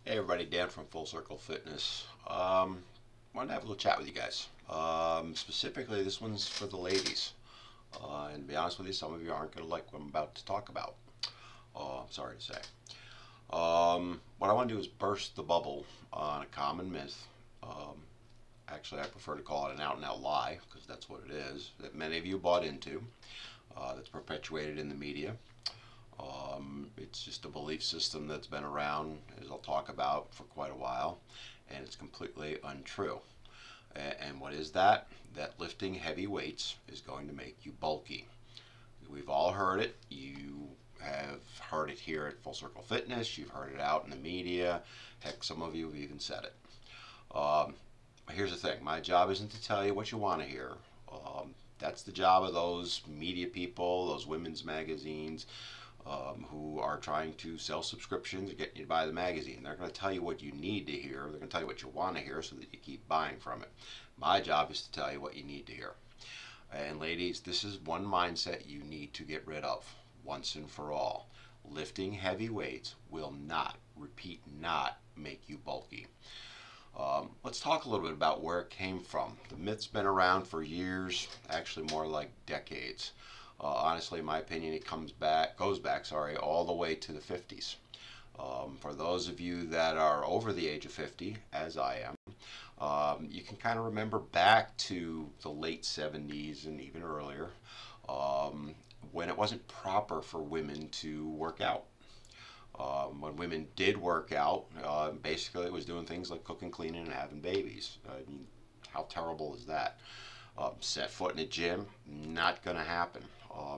Hey everybody, Dan from Full Circle Fitness. Wanted to have a little chat with you guys. Specifically, this one's for the ladies. And to be honest with you, some of you aren't going to like what I'm about to talk about. I'm sorry to say. What I want to do is burst the bubble on a common myth. Actually, I prefer to call it an out-and-out lie, because that's what it is, that many of you bought into, that's perpetuated in the media. It's just a belief system that's been around, as I'll talk about, for quite a while, and it's completely untrue. And what is that? That lifting heavy weights is going to make you bulky. We've all heard it. You have heard it here at Full Circle Fitness. You've heard it out in the media. Heck, some of you have even said it. Here's the thing. My job isn't to tell you what you want to hear. That's the job of those media people, those women's magazines, who are trying to sell subscriptions or get you to buy the magazine. They're going to tell you what you need to hear. They're going to tell you what you want to hear so that you keep buying from it. My job is to tell you what you need to hear. And ladies, this is one mindset you need to get rid of once and for all. Lifting heavy weights will not, repeat, not make you bulky. Let's talk a little bit about where it came from. The myth's been around for years, actually more like decades. Honestly, in my opinion, it goes back, all the way to the 50s. For those of you that are over the age of 50, as I am, you can kind of remember back to the late 70s and even earlier, when it wasn't proper for women to work out. When women did work out, basically it was doing things like cooking, cleaning, and having babies. I mean, how terrible is that? Set foot in a gym, not going to happen.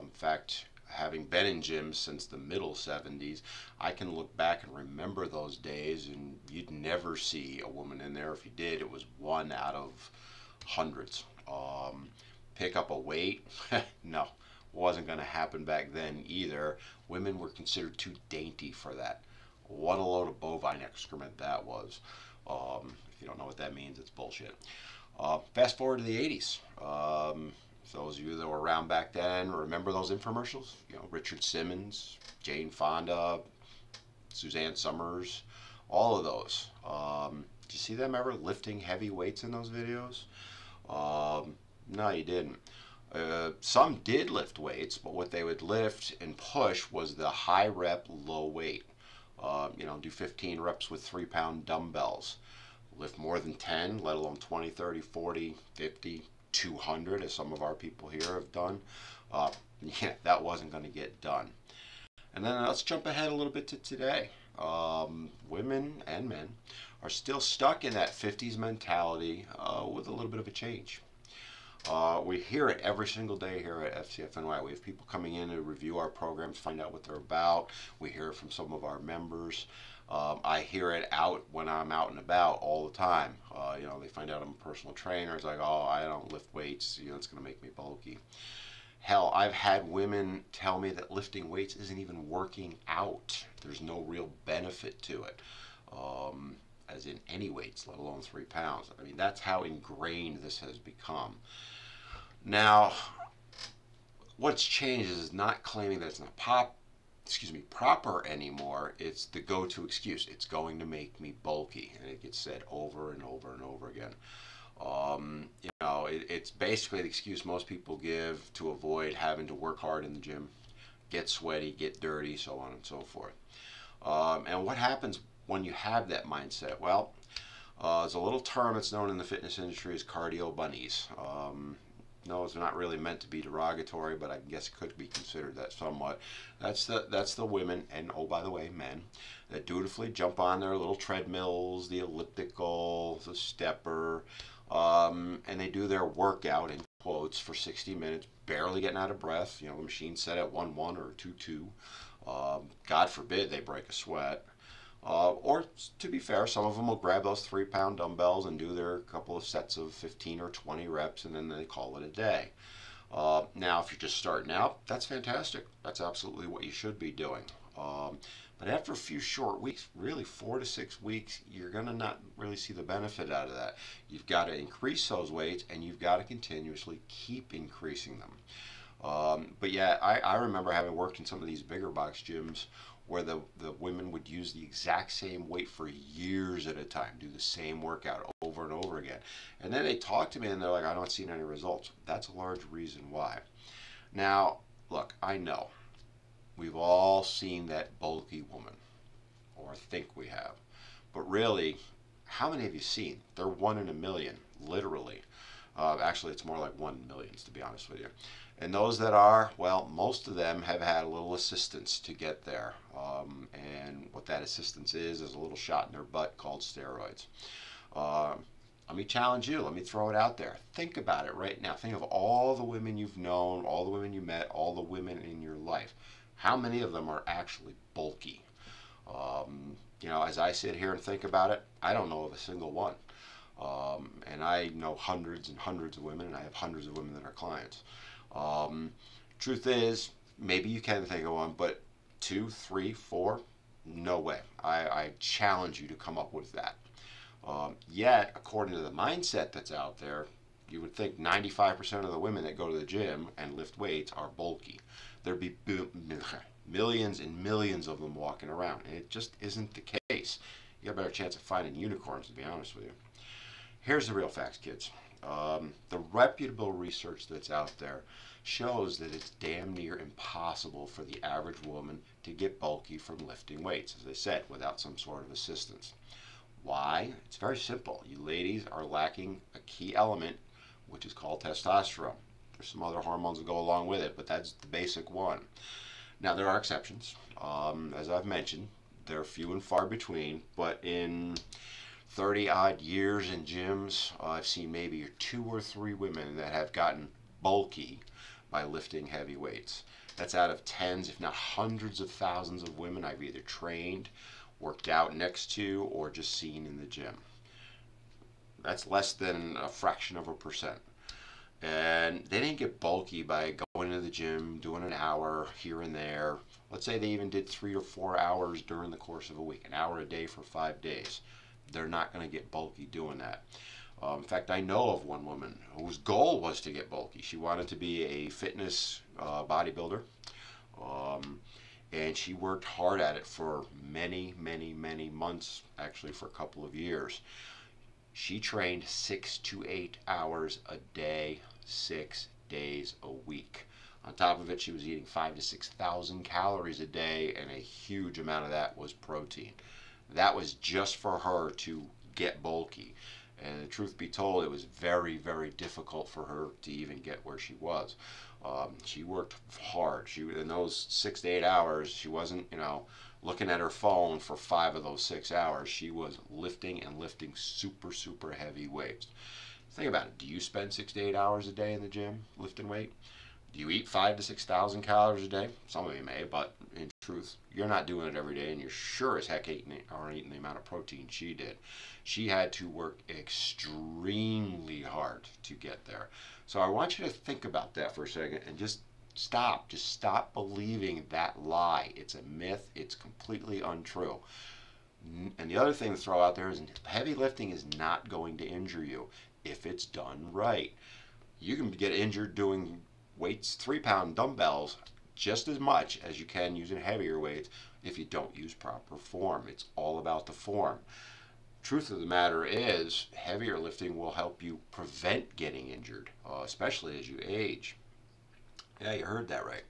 In fact, having been in gyms since the middle 70s, I can look back and remember those days, and you'd never see a woman in there. If you did, it was one out of hundreds. Pick up a weight? No, wasn't going to happen back then either. Women were considered too dainty for that. What a load of bovine excrement that was. If you don't know what that means, it's bullshit. Fast forward to the 80s. Those of you that were around back then, remember those infomercials? You know, Richard Simmons, Jane Fonda, Suzanne Summers, all of those. Did you see them ever lifting heavy weights in those videos? No, you didn't. Some did lift weights, but what they would lift and push was the high rep, low weight. Do 15 reps with 3-pound dumbbells. Lift more than 10, let alone 20, 30, 40, 50, 200, as some of our people here have done. Yeah, that wasn't going to get done. And then let's jump ahead a little bit to today. Women and men are still stuck in that 50s mentality with a little bit of a change. We hear it every single day here at FCFNY. We have people coming in to review our programs, find out what they're about. We hear it from some of our members. I hear it out when I'm out and about all the time. They find out I'm a personal trainer. It's like, oh, I don't lift weights. It's going to make me bulky. Hell, I've had women tell me that lifting weights isn't even working out. There's no real benefit to it. As in any weights, let alone 3 pounds. I mean, that's how ingrained this has become. Now, what's changed is not claiming that it's not proper anymore. It's the go-to excuse. It's going to make me bulky, and it gets said over and over and over again. It's basically the excuse most people give to avoid having to work hard in the gym, get sweaty, get dirty, so on and so forth. And what happens when you have that mindset? Well, there's a little term that's known in the fitness industry as cardio bunnies. No, it's not really meant to be derogatory, but I guess it could be considered that somewhat. That's the women, and oh, by the way, men, that dutifully jump on their little treadmills, the elliptical, the stepper, and they do their workout, in quotes, for 60 minutes, barely getting out of breath. The machine's set at 1-1 or 2-2. God forbid they break a sweat. Or, to be fair, some of them will grab those 3-pound dumbbells and do their couple of sets of 15 or 20 reps, and then they call it a day. Now, if you're just starting out, that's fantastic. That's absolutely what you should be doing. But after a few short weeks, really 4 to 6 weeks, you're going to not really see the benefit out of that. You've got to increase those weights, and you've got to continuously keep increasing them. But yeah, I remember having worked in some of these bigger box gyms where the women would use the exact same weight for years at a time, do the same workout over and over again. And then they talk to me and they're like, I'm not seeing any results. That's a large reason why. Now, look, I know we've all seen that bulky woman, or think we have. But really, how many have you seen? They're one in a million, literally. Actually, it's more like 1 million, to be honest with you. And those that are, well, most of them have had a little assistance to get there. And what that assistance is a little shot in their butt called steroids. Let me challenge you. Let me throw it out there. Think about it right now. Think of all the women you've known, all the women you met, all the women in your life. How many of them are actually bulky? As I sit here and think about it, I don't know of a single one. And I know hundreds and hundreds of women, and I have hundreds of women that are clients. Truth is, maybe you can think of one, but 2, 3, 4, no way. I challenge you to come up with that. Yet, according to the mindset that's out there, you would think 95% of the women that go to the gym and lift weights are bulky. There'd be millions and millions of them walking around, and it just isn't the case. You got a better chance of finding unicorns, to be honest with you. Here's the real facts, kids. The reputable research that's out there shows that it's damn near impossible for the average woman to get bulky from lifting weights, as I said, without some sort of assistance. Why? It's very simple. You ladies are lacking a key element, which is called testosterone. There's some other hormones that go along with it, but that's the basic one. Now, there are exceptions. As I've mentioned, they're few and far between, but in 30-odd years in gyms, I've seen maybe 2 or 3 women that have gotten bulky by lifting heavy weights. That's out of tens, if not hundreds of thousands of women I've either trained, worked out next to, or just seen in the gym. That's less than a fraction of a percent. And they didn't get bulky by going to the gym, doing an hour here and there. Let's say they even did 3 or 4 hours during the course of a week, an hour a day for 5 days. They're not going to get bulky doing that. In fact, I know of one woman whose goal was to get bulky. She wanted to be a fitness bodybuilder. And she worked hard at it for many, many, many months, actually for a couple of years. She trained 6 to 8 hours a day, 6 days a week. On top of it, she was eating 5,000 to 6,000 calories a day, and a huge amount of that was protein. That was just for her to get bulky. And the truth be told, it was very, very difficult for her to even get where she was. She worked hard. In those 6 to 8 hours, she wasn't, looking at her phone for 5 of those 6 hours. She was lifting and lifting super, super heavy weights. Think about it. Do you spend 6 to 8 hours a day in the gym lifting weight? Do you eat 5,000 to 6,000 calories a day? Some of you may, but in truth, you're not doing it every day, and you're sure as heck aren't eating the amount of protein she did. She had to work extremely hard to get there. So I want you to think about that for a second and just stop believing that lie. It's a myth. It's completely untrue. And the other thing to throw out there is heavy lifting is not going to injure you if it's done right. You can get injured doing weights, 3-pound dumbbells, just as much as you can using heavier weights if you don't use proper form. It's all about the form. Truth of the matter is, heavier lifting will help you prevent getting injured, especially as you age. Yeah, you heard that right.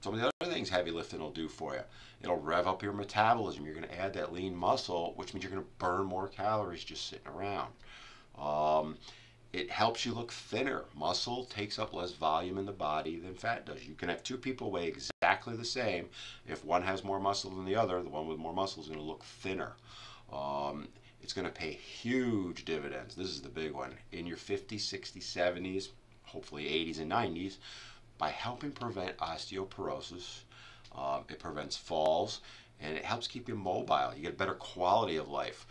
Some of the other things heavy lifting will do for you. It'll rev up your metabolism. You're going to add that lean muscle, which means you're going to burn more calories just sitting around. It helps you look thinner. Muscle takes up less volume in the body than fat does. You can have 2 people weigh exactly the same. If one has more muscle than the other, the one with more muscle is going to look thinner. It's going to pay huge dividends. This is the big one. In your 50s, 60s, 70s, hopefully 80s and 90s, by helping prevent osteoporosis, it prevents falls, and it helps keep you mobile. You get a better quality of life.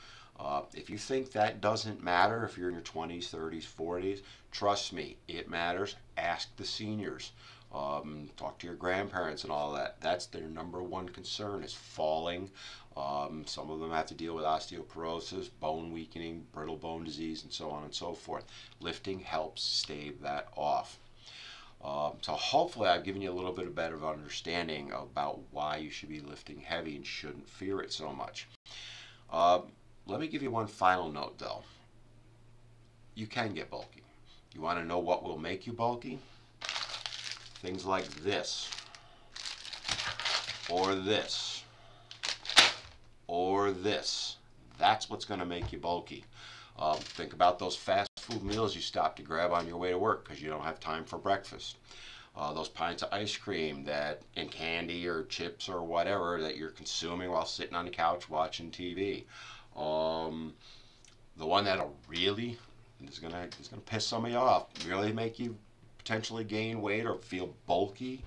If you think that doesn't matter, if you're in your 20s, 30s, 40s, trust me, it matters. Ask the seniors. Talk to your grandparents and all that. That's their #1 concern, is falling. Some of them have to deal with osteoporosis, bone weakening, brittle bone disease, and so on and so forth. Lifting helps stave that off. So hopefully I've given you a little bit of better understanding about why you should be lifting heavy and shouldn't fear it so much. Uh, Let me give you one final note though. You can get bulky. You want to know what will make you bulky? Things like this, or this, or this. That's what's going to make you bulky. Think about those fast food meals you stop to grab on your way to work because you don't have time for breakfast. Those pints of ice cream that, and candy or chips or whatever that you're consuming while sitting on the couch watching TV. The one that'll really is gonna piss some of you off, really make you potentially gain weight or feel bulky.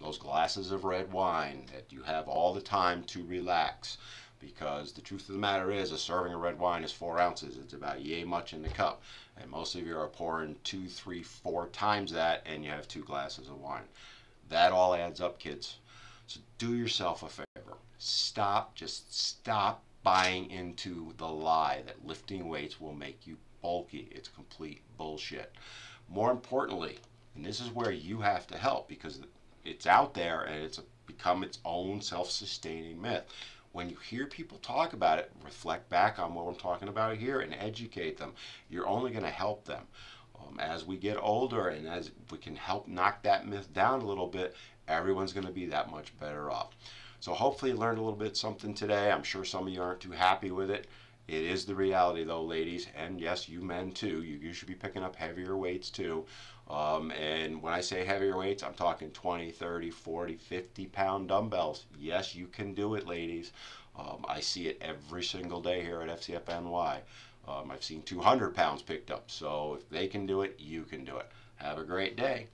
Those glasses of red wine that you have all the time to relax. Because the truth of the matter is, a serving of red wine is 4 ounces. It's about yay much in the cup. And most of you are pouring 2, 3, 4 times that, and you have 2 glasses of wine. That all adds up, kids. So do yourself a favor. Just stop buying into the lie that lifting weights will make you bulky. It's complete bullshit. More importantly, and this is where you have to help because it's out there and it's become its own self-sustaining myth. When you hear people talk about it, reflect back on what I'm talking about here and educate them. You're only going to help them. As we get older and as we can help knock that myth down a little bit, everyone's going to be that much better off. So hopefully you learned a little bit something today. I'm sure some of you aren't too happy with it. It is the reality though, ladies, and yes, you men too. You should be picking up heavier weights too. And when I say heavier weights, I'm talking 20, 30, 40, 50 pound dumbbells. Yes, you can do it, ladies. I see it every single day here at FCFNY. I've seen 200 pounds picked up. So if they can do it, you can do it. Have a great day.